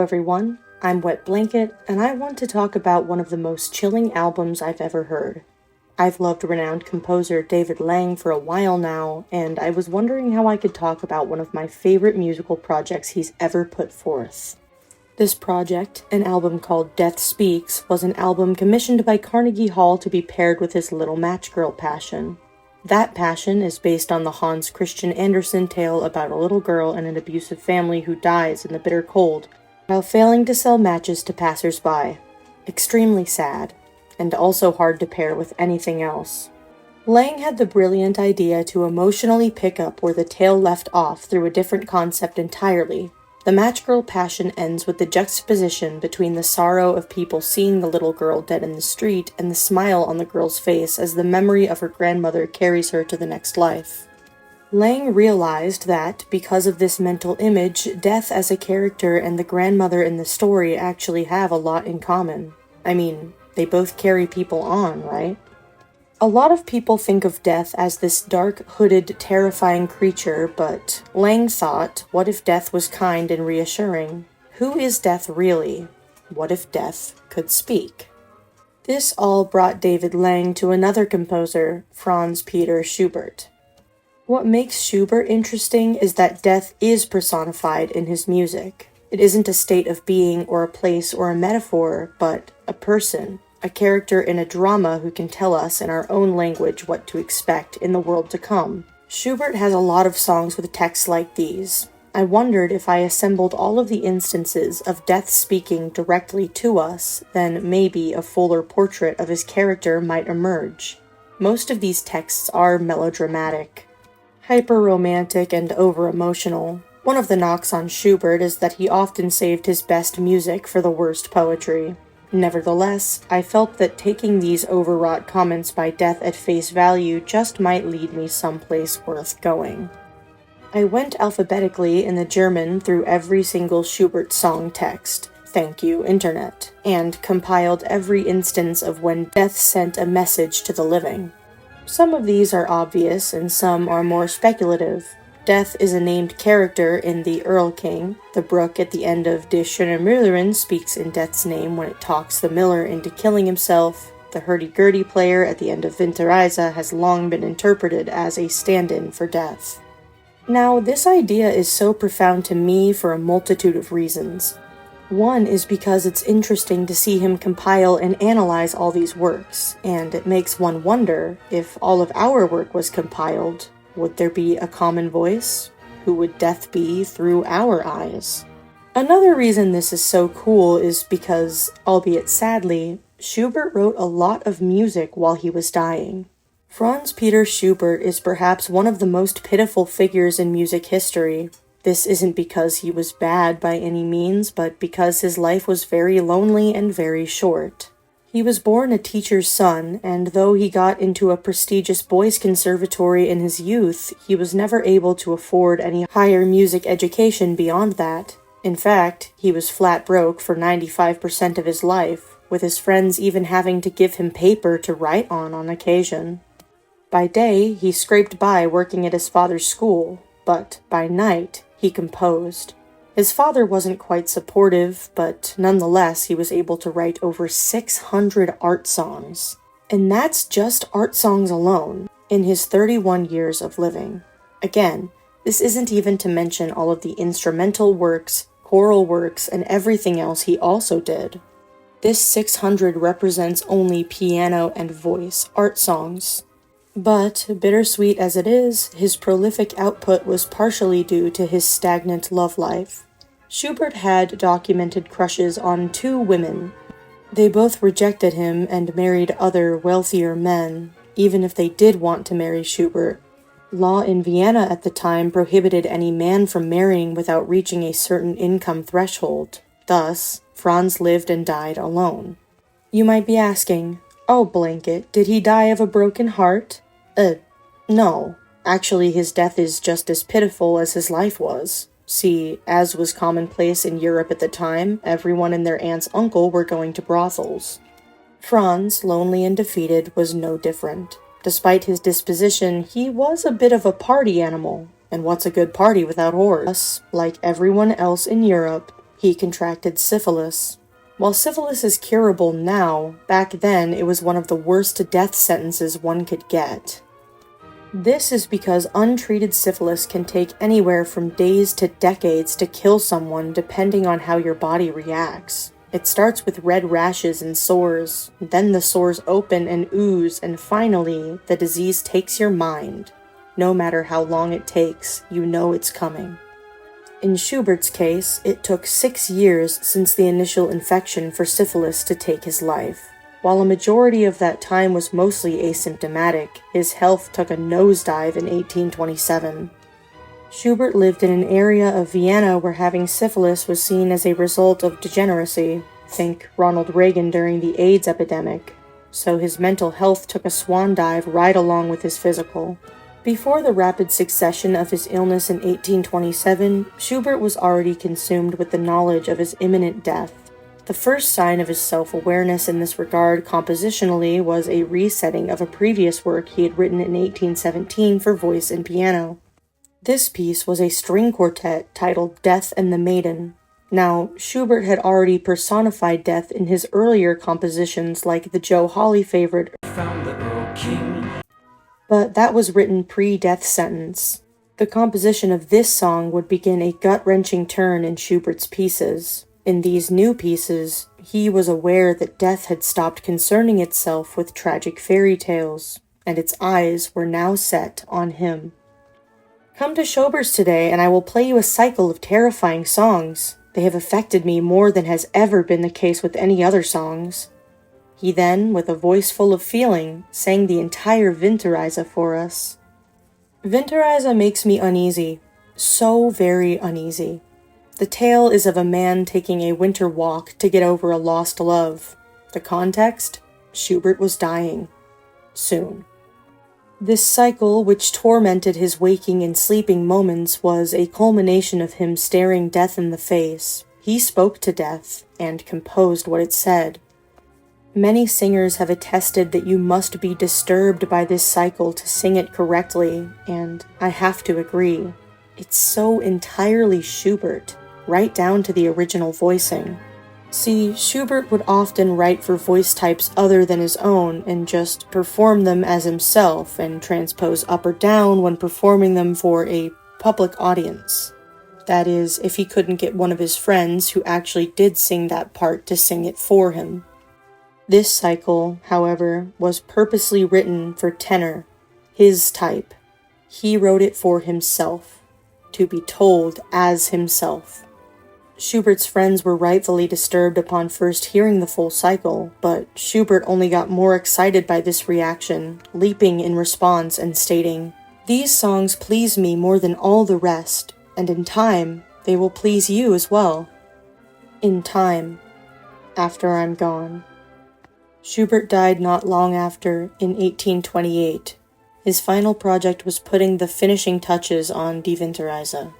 everyone, I'm Wet Blanket, and I want to talk about one of the most chilling albums I've ever heard. I've loved renowned composer David Lang for a while now, and I was wondering how I could talk about one of my favorite musical projects he's ever put forth. This project, an album called Death Speaks, was an album commissioned by Carnegie Hall to be paired with his Little Match Girl passion. That passion is based on the Hans Christian Andersen tale about a little girl in an abusive family who dies in the bitter cold while failing to sell matches to passers-by. Extremely sad, and also hard to pair with anything else. Lang had the brilliant idea to emotionally pick up where the tale left off through a different concept entirely. The Match Girl passion ends with the juxtaposition between the sorrow of people seeing the little girl dead in the street and the smile on the girl's face as the memory of her grandmother carries her to the next life. Lang realized that, because of this mental image, death as a character and the grandmother in the story actually have a lot in common. I mean, they both carry people on, right? A lot of people think of death as this dark, hooded, terrifying creature, but Lang thought, what if death was kind and reassuring? Who is death really? What if death could speak? This all brought David Lang to another composer, Franz Peter Schubert. What makes Schubert interesting is that death is personified in his music. It isn't a state of being or a place or a metaphor, but a person. A character in a drama who can tell us in our own language what to expect in the world to come. Schubert has a lot of songs with texts like these. I wondered if I assembled all of the instances of death speaking directly to us, then maybe a fuller portrait of his character might emerge. Most of these texts are melodramatic, hyper-romantic, and over-emotional. One of the knocks on Schubert is that he often saved his best music for the worst poetry. Nevertheless, I felt that taking these overwrought comments by death at face value just might lead me someplace worth going. I went alphabetically in the German through every single Schubert song text, thank you, Internet, and compiled every instance of when death sent a message to the living. Some of these are obvious and some are more speculative. Death is a named character in The Earl King. The brook at the end of Die Schöne Müllerin speaks in Death's name when it talks the miller into killing himself. The hurdy-gurdy player at the end of Winterreise has long been interpreted as a stand-in for death. Now, this idea is so profound to me for a multitude of reasons. One is because it's interesting to see him compile and analyze all these works, and it makes one wonder, if all of our work was compiled, would there be a common voice? Who would death be through our eyes? Another reason this is so cool is because, albeit sadly, Schubert wrote a lot of music while he was dying. Franz Peter Schubert is perhaps one of the most pitiful figures in music history. This isn't because he was bad by any means, but because his life was very lonely and very short. He was born a teacher's son, and though he got into a prestigious boys' conservatory in his youth, he was never able to afford any higher music education beyond that. In fact, he was flat broke for 95% of his life, with his friends even having to give him paper to write on occasion. By day, he scraped by working at his father's school, but by night, he composed. His father wasn't quite supportive, but nonetheless he was able to write over 600 art songs. And that's just art songs alone, in his 31 years of living. Again, this isn't even to mention all of the instrumental works, choral works, and everything else he also did. This 600 represents only piano and voice art songs. But, bittersweet as it is, his prolific output was partially due to his stagnant love life. Schubert had documented crushes on 2 women. They both rejected him and married other, wealthier men, even if they did want to marry Schubert. Law in Vienna at the time prohibited any man from marrying without reaching a certain income threshold. Thus, Franz lived and died alone. You might be asking, oh, Blanket, did he die of a broken heart? No. Actually, his death is just as pitiful as his life was. See, as was commonplace in Europe at the time, everyone and their aunt's uncle were going to brothels. Franz, lonely and defeated, was no different. Despite his disposition, he was a bit of a party animal. And what's a good party without whores? Like everyone else in Europe, He contracted syphilis. While syphilis is curable now, back then it was one of the worst death sentences one could get. This is because untreated syphilis can take anywhere from days to decades to kill someone depending on how your body reacts. It starts with red rashes and sores, then the sores open and ooze, and finally, the disease takes your mind. No matter how long it takes, you know it's coming. In Schubert's case, it took 6 years since the initial infection for syphilis to take his life. While a majority of that time was mostly asymptomatic, his health took a nosedive in 1827. Schubert lived in an area of Vienna where having syphilis was seen as a result of degeneracy, think Ronald Reagan during the AIDS epidemic, so his mental health took a swan dive right along with his physical. Before the rapid succession of his illness in 1827, Schubert was already consumed with the knowledge of his imminent death. The first sign of his self-awareness in this regard compositionally was a resetting of a previous work he had written in 1817 for voice and piano. This piece was a string quartet titled Death and the Maiden. Now, Schubert had already personified death in his earlier compositions like the Joe Hawley favorite, Found the Earl King. But that was written pre-death sentence. The composition of this song would begin a gut-wrenching turn in Schubert's pieces. In these new pieces, he was aware that death had stopped concerning itself with tragic fairy tales, and its eyes were now set on him. Come to Schober's today, and I will play you a cycle of terrifying songs. They have affected me more than has ever been the case with any other songs. He then, with a voice full of feeling, sang the entire Winterreise for us. Winterreise makes me uneasy. So very uneasy. The tale is of a man taking a winter walk to get over a lost love. The context? Schubert was dying. Soon. This cycle, which tormented his waking and sleeping moments, was a culmination of him staring death in the face. He spoke to death, and composed what it said. Many singers have attested that you must be disturbed by this cycle to sing it correctly, and I have to agree. It's so entirely Schubert, right down to the original voicing. See, Schubert would often write for voice types other than his own and just perform them as himself and transpose up or down when performing them for a public audience. That is, if he couldn't get one of his friends who actually did sing that part to sing it for him. This cycle, however, was purposely written for tenor, his type. He wrote it for himself, to be told as himself. Schubert's friends were rightfully disturbed upon first hearing the full cycle, but Schubert only got more excited by this reaction, leaping in response and stating, "These songs please me more than all the rest, and in time, they will please you as well. In time, after I'm gone." Schubert died not long after, in 1828. His final project was putting the finishing touches on Die Winterreise.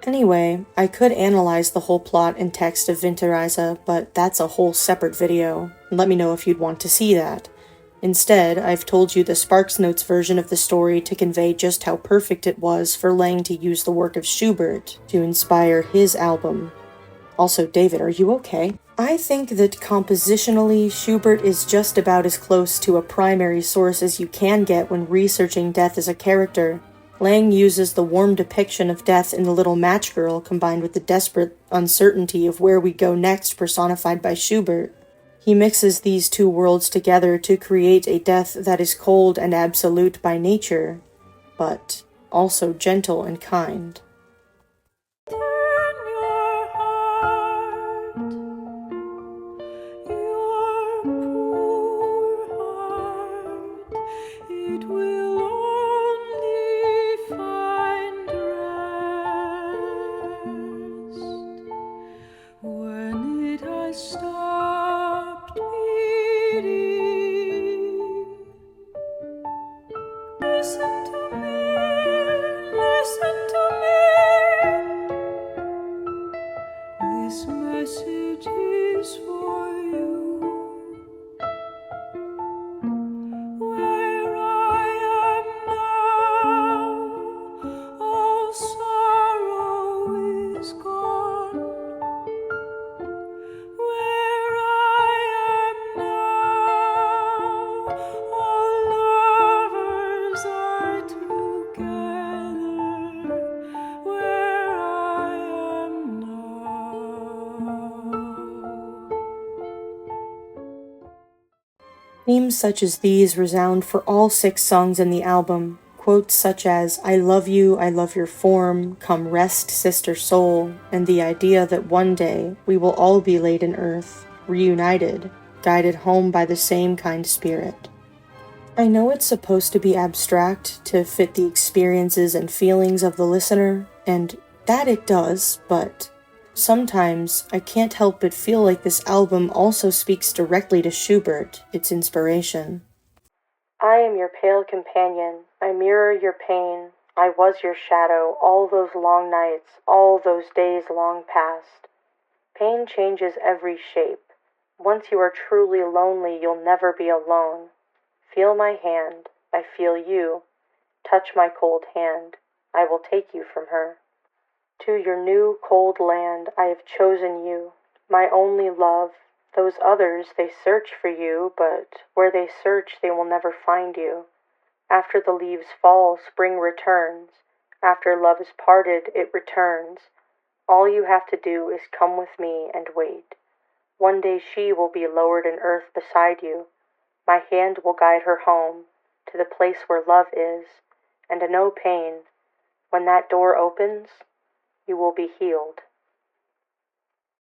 Anyway, I could analyze the whole plot and text of Winterreise, but that's a whole separate video. Let me know if you'd want to see that. Instead, I've told you the SparksNotes version of the story to convey just how perfect it was for Lang to use the work of Schubert to inspire his album. Also, David, are you okay? I think that compositionally, Schubert is just about as close to a primary source as you can get when researching death as a character. Lang uses the warm depiction of death in The Little Match Girl combined with the desperate uncertainty of where we go next personified by Schubert. He mixes these two worlds together to create a death that is cold and absolute by nature, but also gentle and kind. Themes such as these resound for all 6 songs in the album. Quotes such as, I love you, I love your form, come rest, sister soul, and the idea that one day we will all be laid in earth, reunited, guided home by the same kind spirit. I know it's supposed to be abstract to fit the experiences and feelings of the listener, and that it does, but sometimes I can't help but feel like this album also speaks directly to Schubert, its inspiration. I am your pale companion, I mirror your pain, I was your shadow all those long nights, all those days long past. Pain changes every shape. Once you are truly lonely, you'll never be alone. Feel my hand, I feel you. Touch my cold hand, I will take you from her. To your new cold land I have chosen you, my only love. Those others, they search for you, but where they search they will never find you. After the leaves fall, spring returns. After love is parted, it returns. All you have to do is come with me and wait. One day she will be lowered in earth beside you. My hand will guide her home, to the place where love is, and no pain. When that door opens, you will be healed.